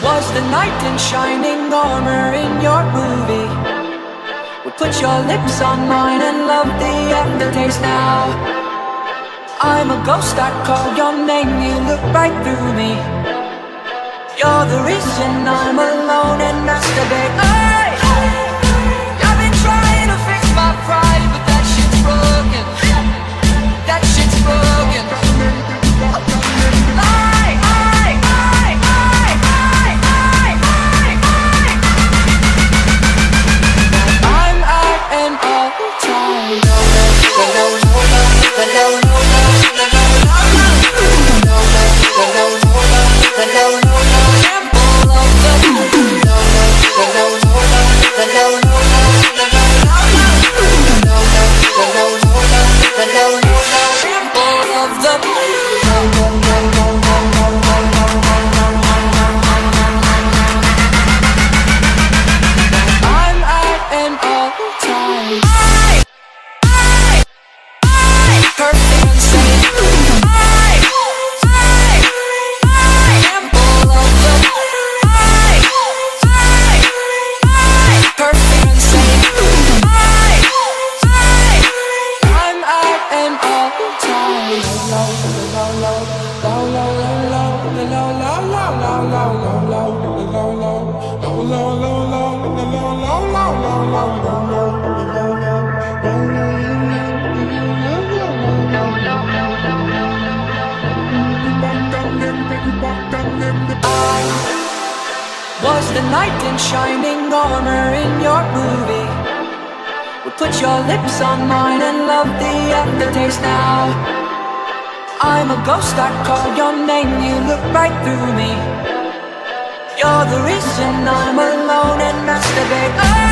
Was the knight in shining armor in your movie? Would put your lips on mine and love the aftertaste now. I'm a ghost, I call your name, you look right through me. You're the reason I'm alone and masturbate. Hey! I've been trying to fix my pride, but that shit's broken. That shit's broken. Was the knight in shining armor in your movie? Would put your lips on mine and love the aftertaste now. I'm a ghost, I call your name, you look right through me. You're the reason I'm alone and masturbate.